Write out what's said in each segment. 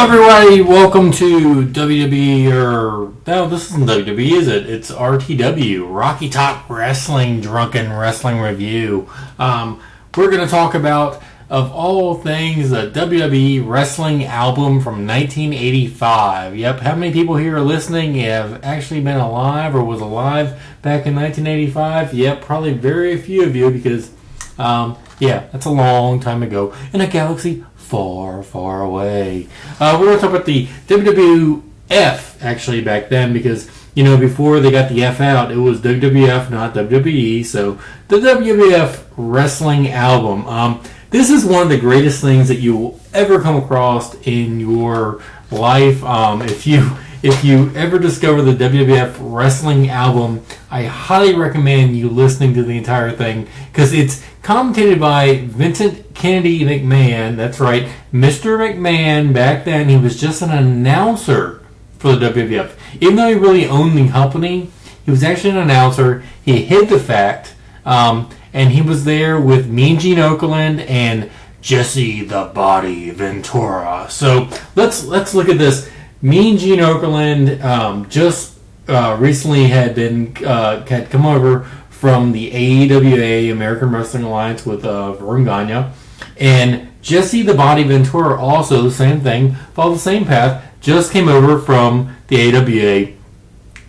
everybody, welcome to WWE, or no, this isn't WWE, is it? It's rTw, Rocky Top Wrestling Drunken Wrestling Review. We're going to talk about, of all things, the WWE Wrestling album from 1985. Yep, how many people here are listening have actually been alive or was alive back in 1985? Yep, probably very few of you because, yeah, that's a long time ago in a galaxy far, far away. We're going to talk about the WWF, actually, back then, because, you know, before they got the F out, it was WWF, not WWE, so the WWF Wrestling Album. This is one of the greatest things that you will ever come across in your life. If you ever discover the WWF Wrestling Album, I highly recommend you listening to the entire thing, because it's commentated by Vincent Kennedy McMahon. That's right, Mr. McMahon. Back then, he was just an announcer for the WWF. Even though he really owned the company, he was actually an announcer. He hid the fact, and he was there with Mean Gene Okerlund and Jesse the Body Ventura. So let's look at this. Mean Gene Okerlund just recently had come over from the AEWA, American Wrestling Alliance, with Vern Gagne. And Jesse the Body Ventura, also the same thing, followed the same path, just came over from the AWA,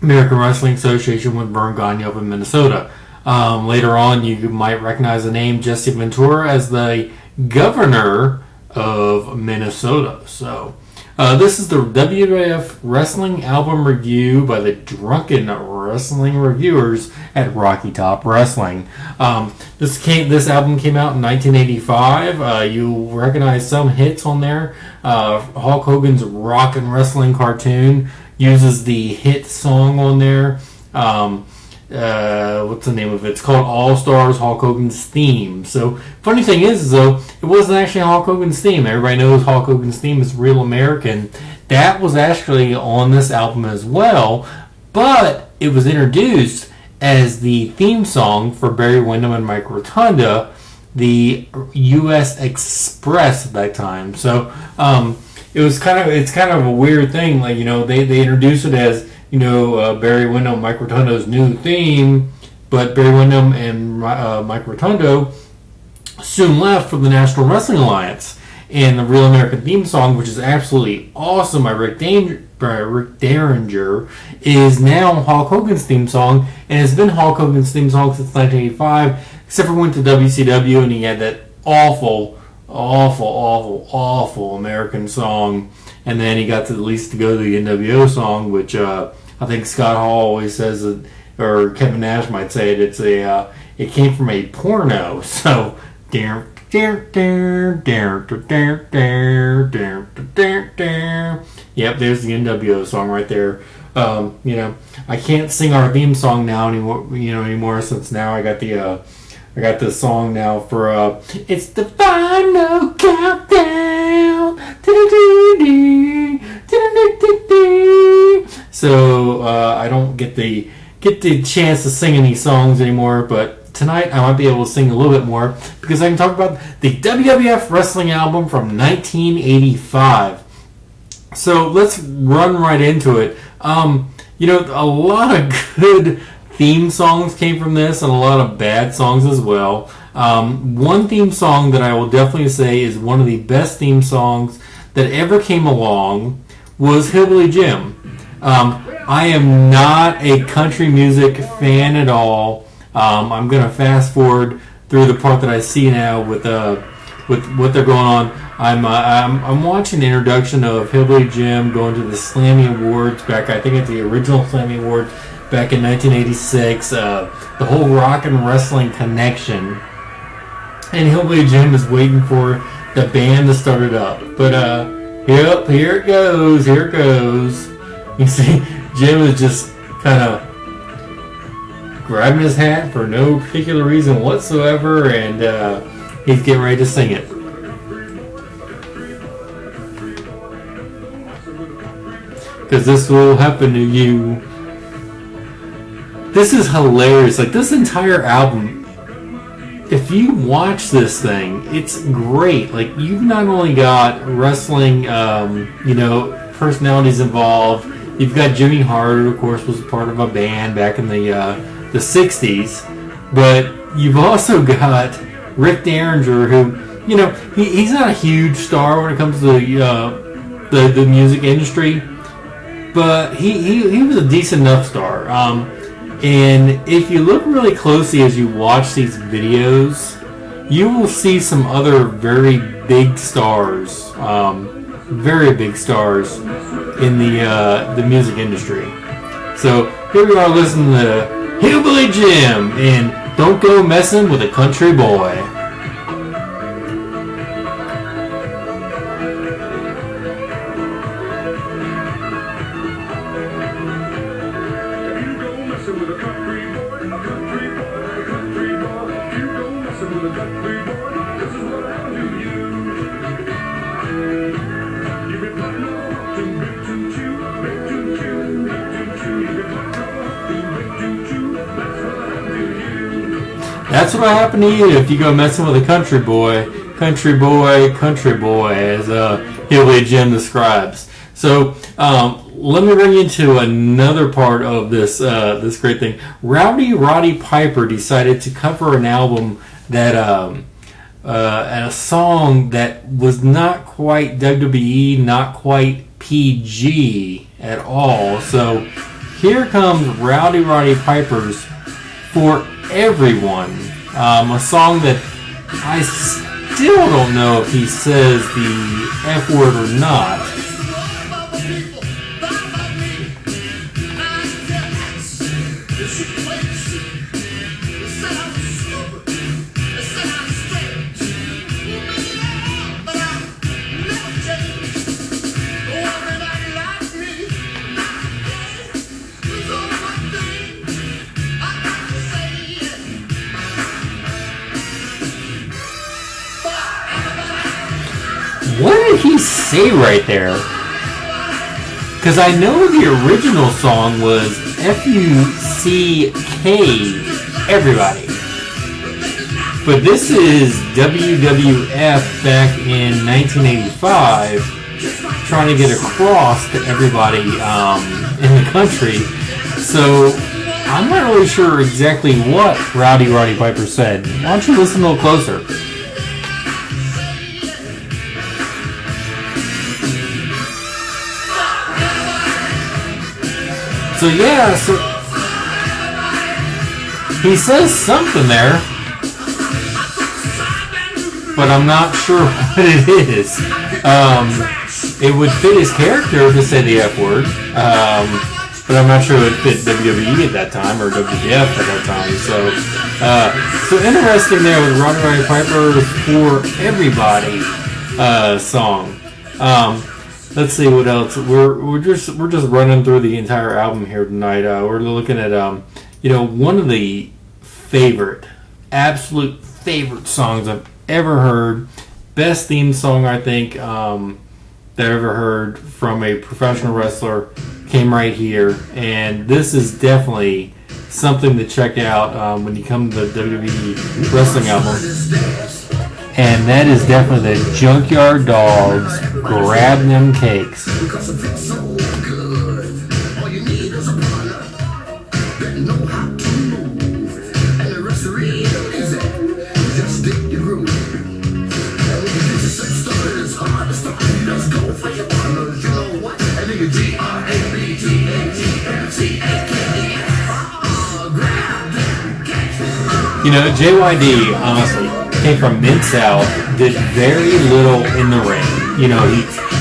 American Wrestling Association, with Vern Gagne up in Minnesota. Later on, you might recognize the name Jesse Ventura as the governor of Minnesota. So, this is the WWF Wrestling Album Review by the Drunken Wrestling Reviewers at Rocky Top Wrestling. This album came out in 1985. You recognize some hits on there. Hulk Hogan's Rock and Wrestling cartoon uses the hit song on there. What's the name of it? It's called All Stars, Hulk Hogan's Theme. So, funny thing is, though, it wasn't actually Hulk Hogan's theme. Everybody knows Hulk Hogan's theme is Real American. That was actually on this album as well, but it was introduced as the theme song for Barry Windham and Mike Rotunda, the U.S. Express at that time. So, it's kind of a weird thing. Like, you know, they introduced it as, you know, Barry Windham, Mike Rotundo's new theme, but Barry Windham and Mike Rotundo soon left for the National Wrestling Alliance. And the Real American theme song, which is absolutely awesome by Rick Derringer, is now Hulk Hogan's theme song, and it's been Hulk Hogan's theme song since 1985, except for when he went to WCW and he had that awful American song. And then he got to at least to go to the NWO song, which I think Scott Hall always says, or Kevin Nash might say it. It came from a porno. So, yep, there's the NWO song right there. You know, I can't sing our theme song now anymore since now I got the song now for it's the final countdown. So I don't get the chance to sing any songs anymore, but tonight I might be able to sing a little bit more because I can talk about the WWF Wrestling Album from 1985. So let's run right into it. You know, a lot of good theme songs came from this, and a lot of bad songs as well. One theme song that I will definitely say is one of the best theme songs that ever came along was Hillbilly Jim. I am not a country music fan at all. I'm going to fast forward through the part that I see now with what they're going on. I'm watching the introduction of Hillbilly Jim going to the Slammy Awards back, I think at the original Slammy Awards back in 1986. The whole rock and wrestling connection. And Hillbilly Jim is waiting for the band to start it up. But, yep, here it goes. You see, Jim is just kind of grabbing his hat for no particular reason whatsoever, and he's getting ready to sing it. Because this will happen to you. This is hilarious. Like, this entire album if you watch this thing, it's great. Like, you've not only got wrestling, personalities involved. You've got Jimmy Hart, who of course was part of a band back in the '60s, but you've also got Rick Derringer, who, he's not a huge star when it comes to the music industry, but he was a decent enough star. And if you look really closely as you watch these videos, you will see some other very big stars, in the music industry. So here we are listening to Hillbilly Jim and Don't Go Messing with a Country Boy. That's what happened to you if you go messing with a country boy, as Hillbilly Jim describes. So let me bring you into another part of this this great thing. Roddy Piper decided to cover an album that and a song that was not quite WWE, not quite PG at all. So here comes Roddy Piper's For Everyone, a song that I still don't know if he says the F word or not. What did he say right there? Because I know the original song was F-U-C-K, everybody. But this is WWF back in 1985 trying to get across to everybody in the country. So I'm not really sure exactly what Roddy Piper said. Why don't you listen a little closer? So yeah, he says something there, but I'm not sure what it is. It would fit his character to say the F word, but I'm not sure it would fit WWE at that time or WWF at that time. So interesting there with Roddy Piper's For Everybody song. Let's see what else. We're just running through the entire album here tonight. We're looking at one of the absolute favorite songs I've ever heard. Best theme song I think that I've ever heard from a professional wrestler came right here, and this is definitely something to check out when you come to the WWE wrestling album. And that is definitely the Junkyard Dogs, Grab Them Cakes. JYD, honestly, came from Mid-South, did very little in the ring.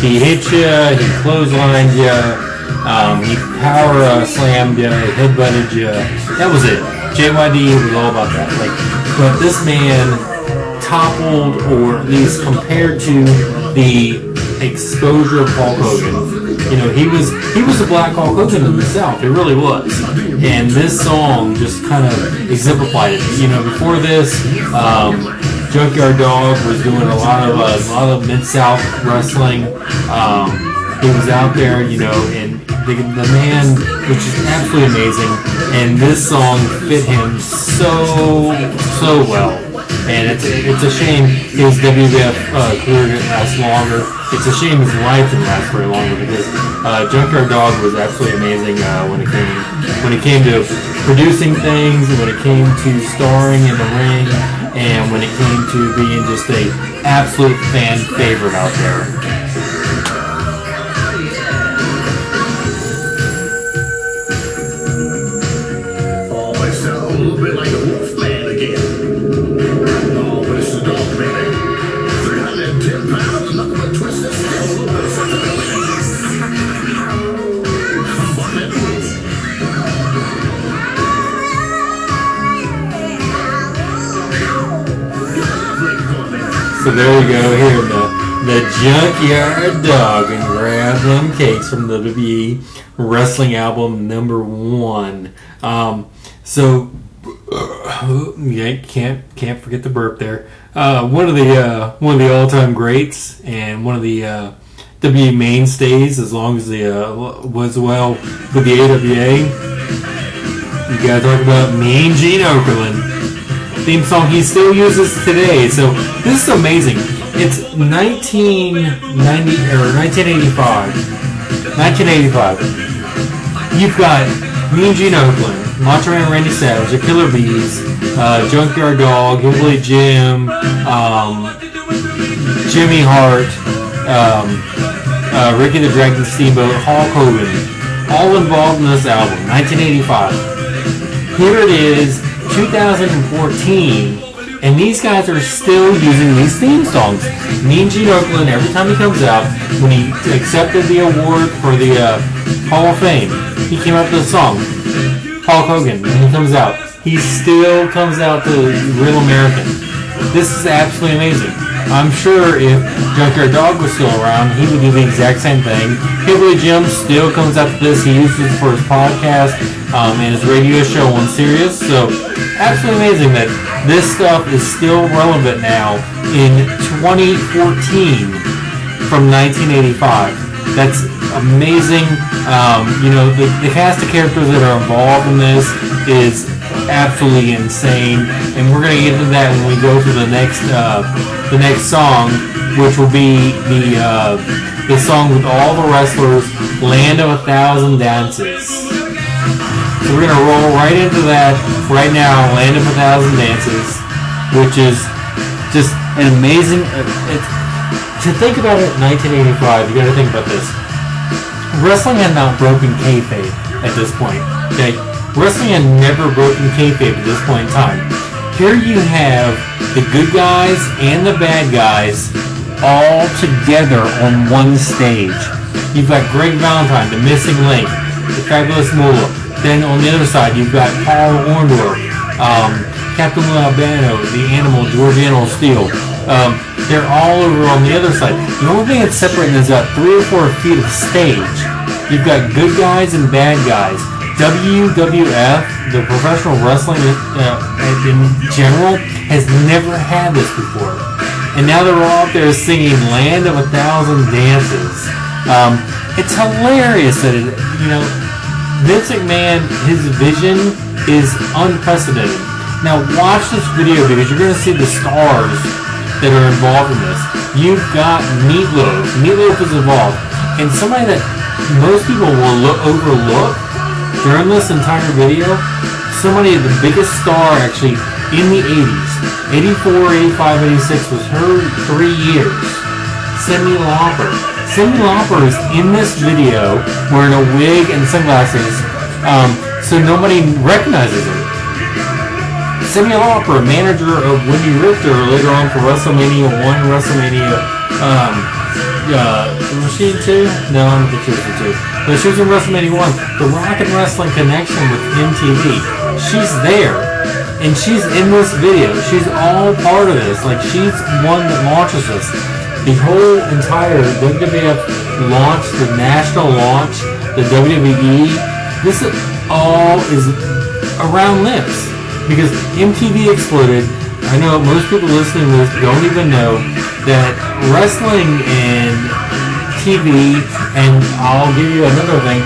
He hit you, he clotheslined you, he power slammed you, he headbutted you. That was it. JYD was all about that. But this man toppled, or at least compared to the exposure of Hulk Hogan. He was the Black Hulk Hogan in the South. It really was. And this song just kind of exemplified it. Before this, Junkyard Dog was doing a lot of Mid-South wrestling. He was out there, and the man was just absolutely amazing. And this song fit him so well. and it's a shame his WWF career didn't last longer. It's a shame his life didn't last very longer because Junkyard Dog was absolutely amazing when it came to producing things, and when it came to starring in the ring, and when it came to being just a absolute fan favorite out there. A little bit like a wolf man again. Oh, but it's a dog, baby. 310 pounds, nothing but twisted steel, a little bit of flexibility. So there we go, here the Junkyard Dog, and grab them cakes from the WWE Wrestling album #1. So yeah, can't forget the burp there. One of the all-time greats, and one of the WWE mainstays, as long as the was well with the AWA. You gotta talk about Mean Gene Okerlund. Theme song he still uses today. So this is amazing. It's 1985. You've got Mean Gene Okerlund, Macho Man Randy Savage, the Killer Bees, Junkyard Dog, Hillbilly Jim, Jimmy Hart, Ricky the Dragon Steamboat, Hulk Hogan, all involved in this album, 1985. Here it is, 2014, and these guys are still using these theme songs. Mean Gene Okerlund, every time he comes out, when he accepted the award for the Hall of Fame, he came up with a song. Hulk Hogan, when he comes out, he still comes out to Real American. This is absolutely amazing. I'm sure if Junkyard Dog was still around, he would do the exact same thing. Hillbilly Jim still comes out to this. He uses it for his podcast and his radio show on Sirius. So, absolutely amazing that this stuff is still relevant now in 2014 from 1985. That's amazing. The cast of characters that are involved in this is absolutely insane, and we're gonna get into that when we go to the next song, which will be the song with all the wrestlers, "Land of 1,000 Dances." So we're gonna roll right into that right now, "Land of 1,000 Dances," which is just an amazing. To think about it, 1985. You got to think about this. Wrestling had not broken kayfabe at this point. Okay. Wrestling had never broken kayfabe at this point in time. Here you have the good guys and the bad guys all together on one stage. You've got Greg Valentine, the Missing Link, the Fabulous Moolah. Then on the other side, you've got Paul Orndorff, Captain Lou Albano, the Animal, George Animal Steel. They're all over on the other side. The only thing that's separating is about 3 or 4 feet of stage. You've got good guys and bad guys. WWF, the professional wrestling in general, has never had this before. And now they're all out there singing "Land of 1,000 Dances." It's hilarious that Vince McMahon, his vision is unprecedented. Now watch this video because you're going to see the stars that are involved in this. You've got Meatloaf. Meatloaf is involved. And somebody that most people will overlook during this entire video, somebody, the biggest star actually in the 80s, 84, 85, 86 was her 3 years. Cyndi Lauper. Cyndi Lauper is in this video wearing a wig and sunglasses, so nobody recognizes her. Cyndi Lauper, manager of Wendy Richter later on for WrestleMania 1, WrestleMania, was she in 2? No, I don't think she was in 2. But she was in WrestleMania 1. The Rock and Wrestling Connection with MTV. She's there. And she's in this video. She's all part of this. Like, she's one that launches this. The whole entire WWF launch, the national launch, the WWE, this all is around this. Because MTV exploded. I know most people listening to this don't even know that wrestling and TV, and I'll give you another thing.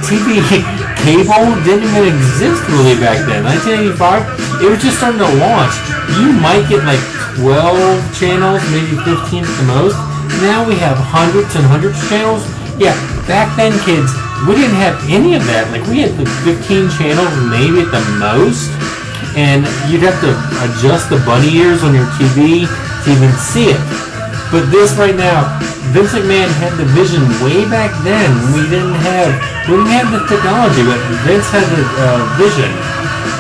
TV cable didn't even exist really back then. 1985, it was just starting to launch. You might get like 12 channels, maybe 15 at the most. Now we have hundreds and hundreds of channels. Yeah, back then, kids, we didn't have any of that. Like, we had like 15 channels, maybe at the most. And you'd have to adjust the bunny ears on your TV to even see it. But this right now, Vince McMahon had the vision way back then. We didn't have the technology, but Vince had the vision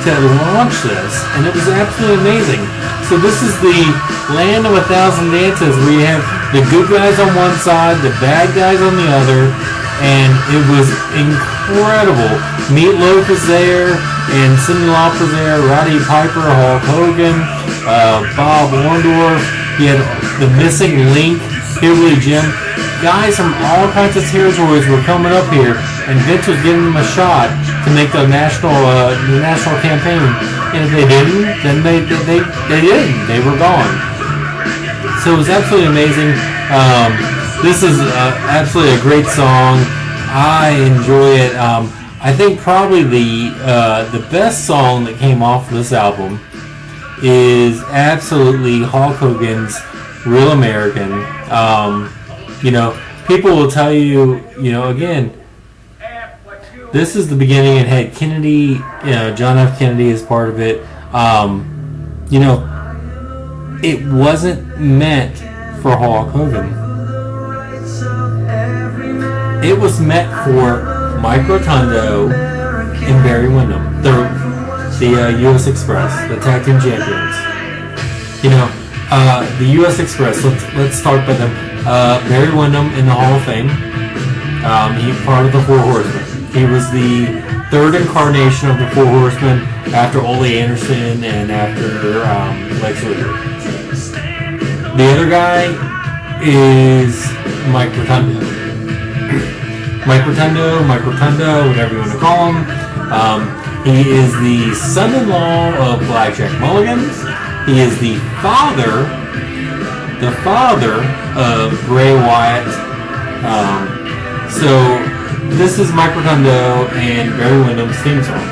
to launch this, and it was absolutely amazing. So this is the land of 1,000 dances, where you have the good guys on one side, the bad guys on the other, and it was incredible. Meatloaf was there, and Cyndi Lauper was there, Roddy Piper, Hulk Hogan, Bob Orndorff. He had the Missing Link, Hillbilly Jim. Guys from all kinds of territories were coming up here, and Vince was giving them a shot to make the national campaign. And if they didn't, then they didn't. They were gone. So it was absolutely amazing. This is absolutely a great song. I enjoy it. I think probably the best song that came off of this album is absolutely Hulk Hogan's Real American. People will tell you, again, this is the beginning. It had Kennedy, John F. Kennedy as part of it. It wasn't meant for Hulk Hogan. It was meant for Mike Rotundo and Barry Windham, the U.S. Express, the tag team champions. The U.S. Express. Let's start by them. Barry Windham in the Hall of Fame. He part of the Four Horsemen. He was the third incarnation of the Four Horsemen after Ole Anderson and after Lex Luger. The other guy is Mike Rotundo. Mike Rotundo, whatever you want to call him. He is the son-in-law of Blackjack Mulligan. He is the father of Bray Wyatt. So this is Mike Rotundo and Barry Windham's theme song.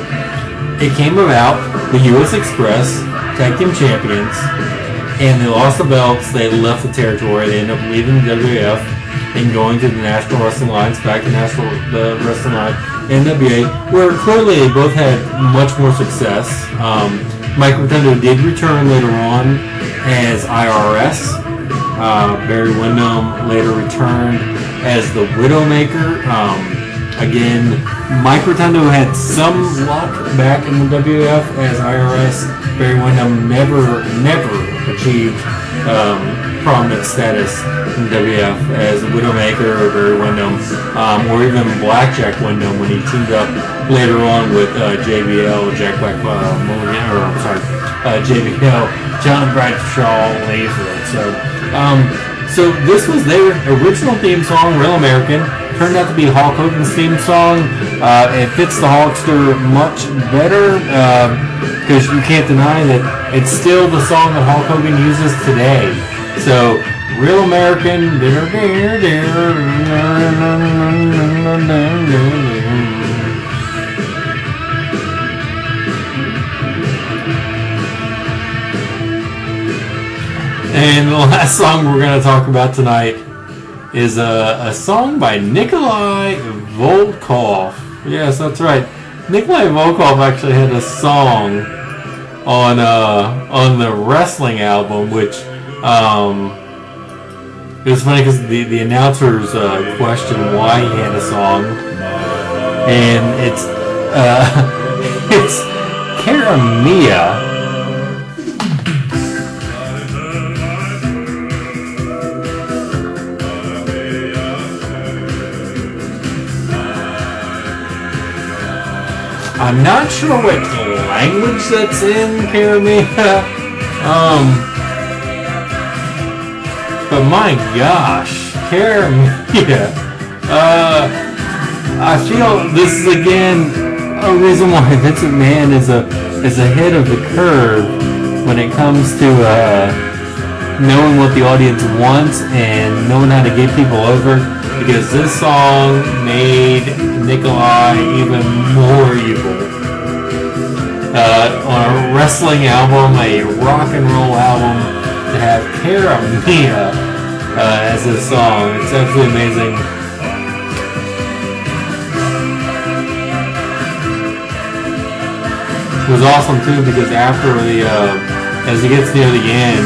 It came about the U.S. Express Tag Team Champions, and they lost the belts. They left the territory. They ended up leaving the WWF and going to the National Wrestling Alliance, back to the Wrestling Alliance, NWA, where clearly they both had much more success. Mike Rotundo did return later on as IRS. Barry Windham later returned as the Widowmaker. Again, Mike Rotundo had some luck back in the WWF as IRS. Barry Windham never achieved prominent status in WWF as the Widowmaker or Barry Windham, or even Blackjack Windham when he teamed up later on with JBL, Jack Black Mulligan, JBL, John Bradshaw Laser. So this was their original theme song, Real American. Turned out to be Hulk Hogan's theme song. It fits the Hulkster much better because you can't deny that it's still the song that Hulk Hogan uses today. So, Real American. And the last song we're going to talk about tonight is a song by Nikolai Volkov. Yes, that's right. Nikolai Volkov actually had a song on the wrestling album, which it was funny because the announcers questioned why he had a song, and it's Cara Mia. I'm not sure what language that's in, Cara Mia. But my gosh, Cara Mia. I feel this is again a reason why Vince McMahon is ahead of the curve when it comes to knowing what the audience wants and knowing how to get people over, because this song made Nikolai even more evil. On a wrestling album, a rock and roll album, to have Cara Mia as a song, it's absolutely amazing. It was awesome too, because after as he gets near the end,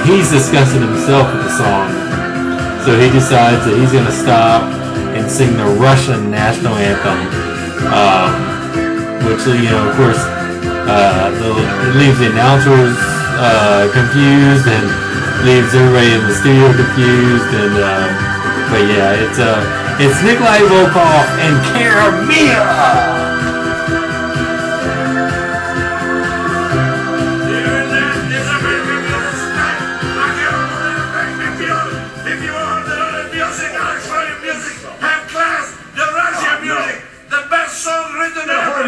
he's discussing himself with the song. So he decides that he's going to stop and sing the Russian national anthem, which, of course, it leaves the announcers confused and leaves everybody in the studio confused. But yeah, it's Nikolai Volkov and Cara Mia.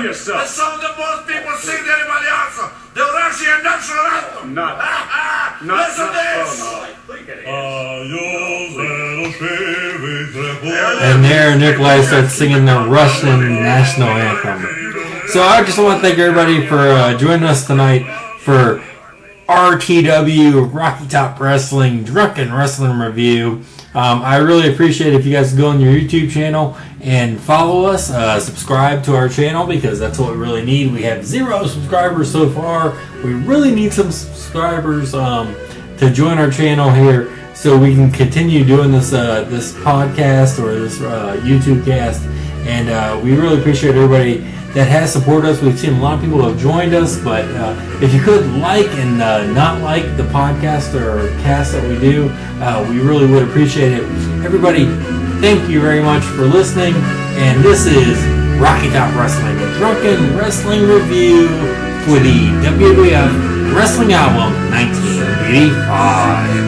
The song that most people sing to anybody else. The Russian national anthem. Listen to this. And there Nikolai starts singing the Russian national anthem. So I just want to thank everybody for joining us tonight for rTw, Rocky Top Wrestling, Drunken Wrestling Review. I really appreciate it if you guys go on your YouTube channel and follow us, subscribe to our channel, because that's what we really need. We have 0 subscribers so far. We really need some subscribers to join our channel here, so we can continue doing this this podcast or this YouTube cast. And we really appreciate everybody that has supported us. We've seen a lot of people have joined us, but if you could like and not like the podcast or cast that we do, we really would appreciate it. Everybody, thank you very much for listening, and this is Rocky Top Wrestling, Drunken Wrestling Review for the WWF Wrestling Album 1985.